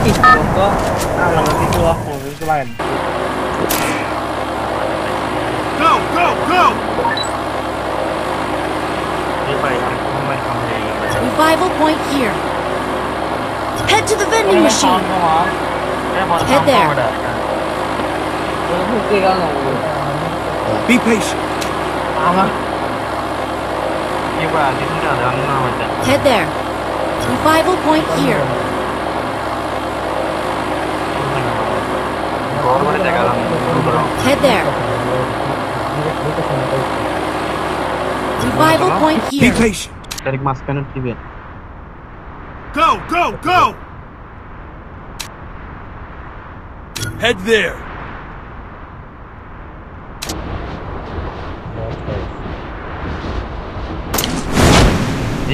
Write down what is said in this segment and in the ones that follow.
Ih, kok alam itu aku itu lain. Go, go, go! Revival point here. Head to the vending machine. Head there. Be patient. Head there. Revival point here. Head there. Revival point Be here. patient. Go, go, go! Head there.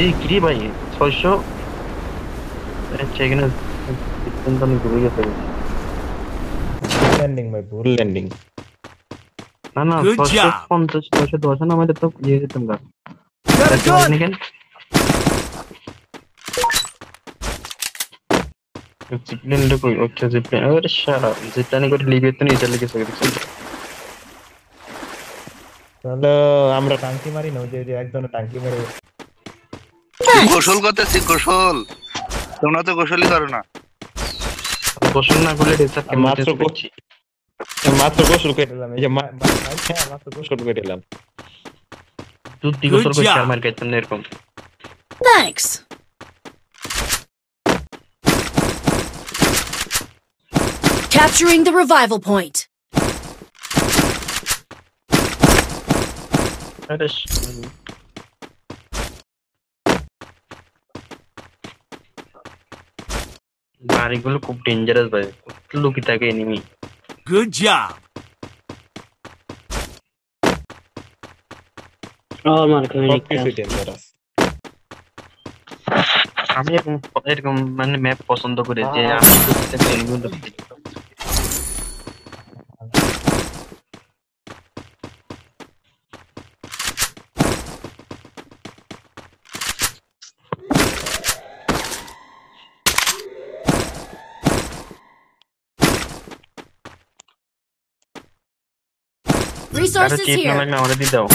এই কি ভাই 600 checking কিন্তু আমি ঘুরে গেছে landing ভাই ভুল landing না না Good job. 650 610 না আমাদের তো ইয়ে যেতাম গা Got a gun. জিপ্লেন লোক ওকে জিপ্লেন আরে শালা জিপ্লেন করে লিবিয়ে তো নিয়ে চলে গেছে তাহলে আমরা টাঙ্কি মারি না যে একজন টাঙ্কি মেরে গোসল করতেছি গোসল তোমরা তো গোসলই করো না গোসল না করলে ডিসঅ্যাপ মাত্র গোসল করে দিলাম এই যে মাত্র গোসল করে দিলাম দুধ দি গোসল করে আমার কাছে এরকম Thanks. Capturing the revival point. আরে বাড়িগুলো খুব ডেঞ্জারাস ভাই লুকি থাকে এনিমি Good job. আমি এরকম মানে ম্যাপ পছন্দ করি যে আমি এনিমিগুলো Resources চিপ না here. লাগলে আমাদের দিয়ে দাও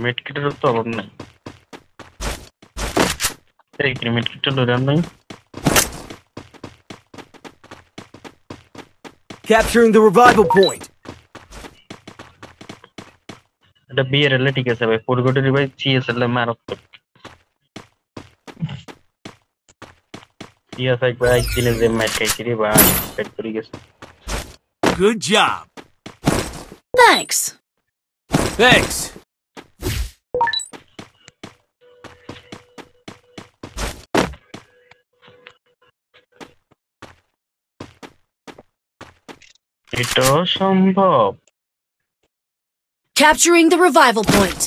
মেডকিটের তো অভাব নাই এই কি মেডকিটটা ধরে নাই Capturing the revival point. এটা বিআরএল ঠিক আছে ভাই পুরোটা ভাই সিএসএল এ মারাত্মক সিএসআই ভাই কিনে যে ম্যাচ খাইছি রে ভাই পেট করে গেছে Good job. Thanks. Thanks. এটা সম্ভব Capturing the revival point.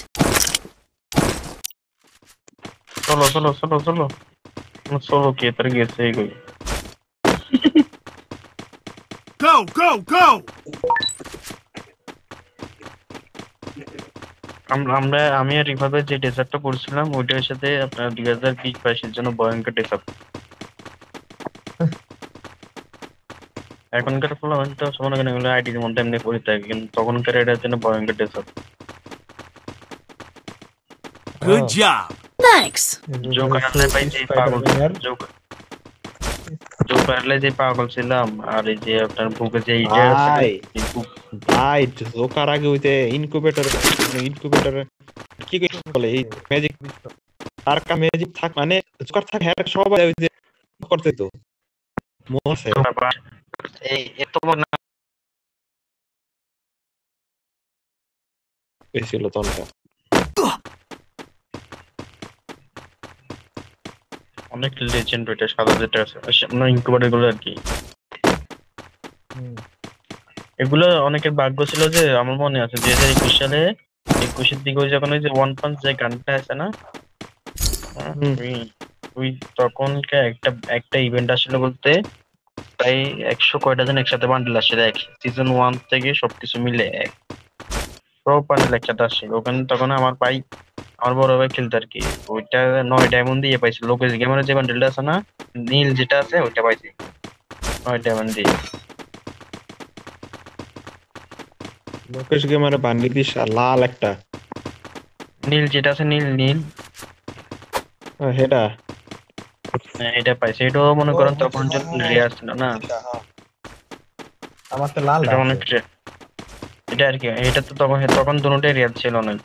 চলো চলো চলো চলো চলো কে তার গেছে এই Go, go, go! আমি আর রিভাবে যে ডেজার্টটা পড়ছিলাম ওইটার সাথে আপনার 2020-22 জন্য ভয়ঙ্কর ডেজার্ট এখনকার ফলাফল তো সমান কেন আইডির মধ্যে এমনি পড়ে থাকে কিন্তু তখনকার এটার জন্য ভয়ঙ্কর ডেজার্ট Good job. Thanks. জোকারলে ভাই যে পাগল জোকারলে যে পাগল ছিলাম আর এই যে আপনার বুকে যে এইটা ভাই জোকার আগে হইতে ইনকিউবেটর কি বলে এই ম্যাজিক আর কা ম্যাজিক থাক মানে জোকার থাক হ্যাঁ সবাই ওই যে করতে তো মোছে এই এত বড় না ছিল তনকা অনেক লেজেন্ড এটা সাদা যেটা আছে আমরা ইনকিউবেটর গুলো আর কি এগুলো অনেকের ভাগ্য ছিল যে আমার মনে আছে 2021 সালে 21 দিকে ওই যখন ওই যে ওয়ান পাঞ্চ যে গানটা আছে না ওই তখনকার একটা ইভেন্ট আসলে বলতে প্রায় 100 কয়টা জন একসাথে বান্ডেল আসে এক সিজন 1 থেকে সবকিছু মিলে সব বান্ডেল একসাথে আসে ওখানে তখন আমার ভাই আমার বড় ভাই খেলতে আর কি, ওইটা 9 ডায়মন্ড দিয়ে পাইছি। লোকেশ গেমারের যে বান্ডেলটা আছে না, নীল যেটা আছে ওইটা পাইছি 9 ডায়মন্ড দিয়ে। লোকেশ গেমারে বান্ডি দিস লাল একটা নীল যেটা আছে, নীল নীল হেডা এটা পাইছি। এটাও মনে করেন তখন যে রেয়ার ছিল না, আমার তো লাল এটা অনেক rare। এটা আর কি, এটা তো তখন তখন দুটোটাই রেয়ার ছিল অনেক।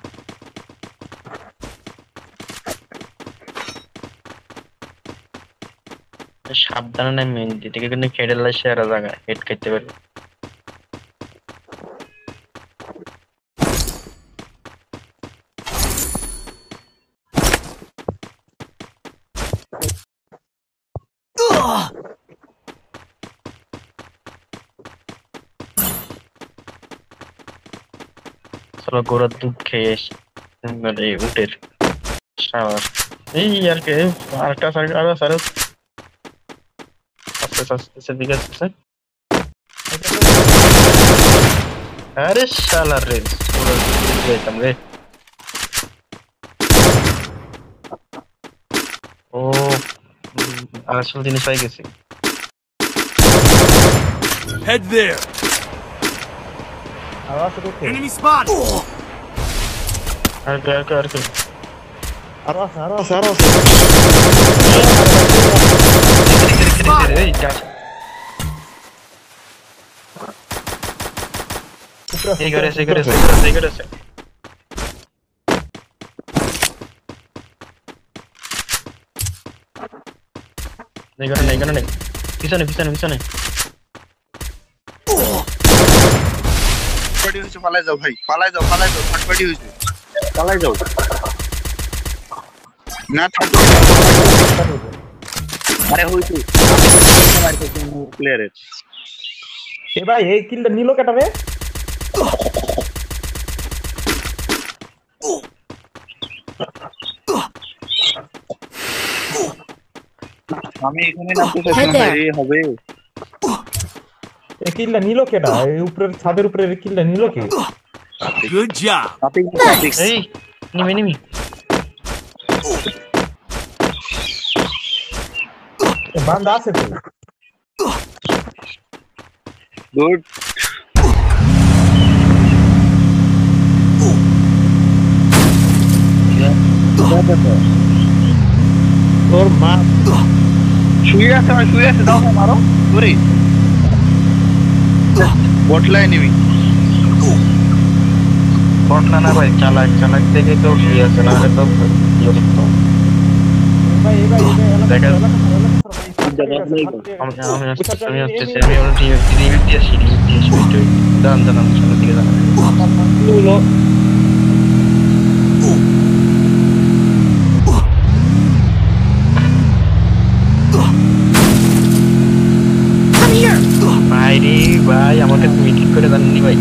সাবধানে না মেন দিকে কিন্তু খেড়ে লাই সেরা জায়গা হেড খাইতে পারে। চলো গোড়ার দুধ খেয়ে এসে মানে উটের সাবাস। এই আর কি আরেকটা সাইড আরো সারো আস্তে আস্তে সেদিকে আসছে। আরে শালা রে পুরো যেতাম রে। ও আসল জিনিস পাই গেছি। Head there. আওয়াজ রুকে Enemy spotted. আর কি আরো আছে এই গাছ এই করে নেই পিছনে পার্টি হয়েছে, পালাই যাও ভাই, পালাই যাও থার্ড পার্টি হয়েছে, পালাই যাও না থার্ড আরে হয়েছে প্লেয়ারের। এ ভাই এই কিলটা নিল কেটা রে? আমি এখানে নামতে চাইছিলাম ভাই, হবে এই কিলটা নিল কেটা? এই উপরের ছাদের উপরে এই কিলটা নিল কে? Good job. এই নিমি বান্দা আছে তো গুড। তোর মা শুয়ে আছে দাও না মারো ধরে বটলায় নিবি। বটলা না ভাই, চালাক থেকে তো কি আছে না তো ভাই দেখা ভাই আমাকে তুমি ঠিক করে জাননি ভাই।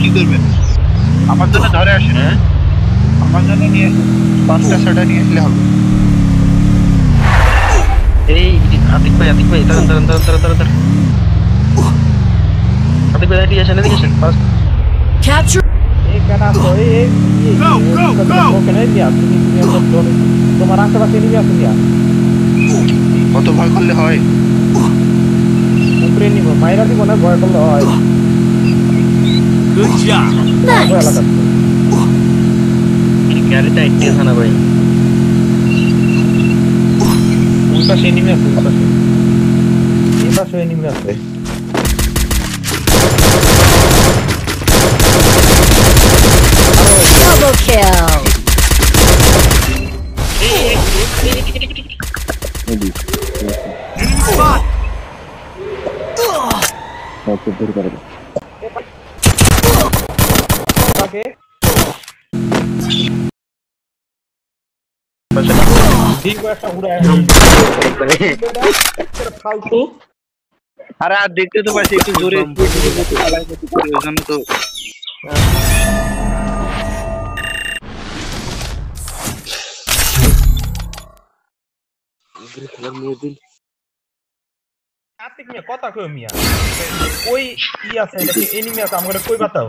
কি করবেন আমার জন্য ধরে আসেন, হ্যাঁ আমার জন্য নিয়ে 5টা 6টা নিয়ে আসলে হবে। এই আতিক ভাই তাড়াতাড়ি আতিক ভাই এদিকে আসেন ফার্স্ট। Capture. এই কেটা তো এই কেন দিয়া তুমি তোমার আশেপাশে নিবি আসুন দিয়া কত ভয় করলে হয়? উপরে নিব মাইরা দিব না, ভয় করলে হয়। Good job. Nice. গাড়িটা একটু থানা ভাই। উল্টাশে এনিমি আছে, এই পাশে এনিমি আছে। Double kill. Enemy spotted. ওকে ঠিক একটা উড়ায় ফালতু। আরে আর দেখতে তো পাচ্ছি একটু জোরে ওই জন্য তো কার্তিক মিয়া কথা কই মিয়া ওই ই আছে এটা কি এনিমি আছে আমাকে কই বাতাও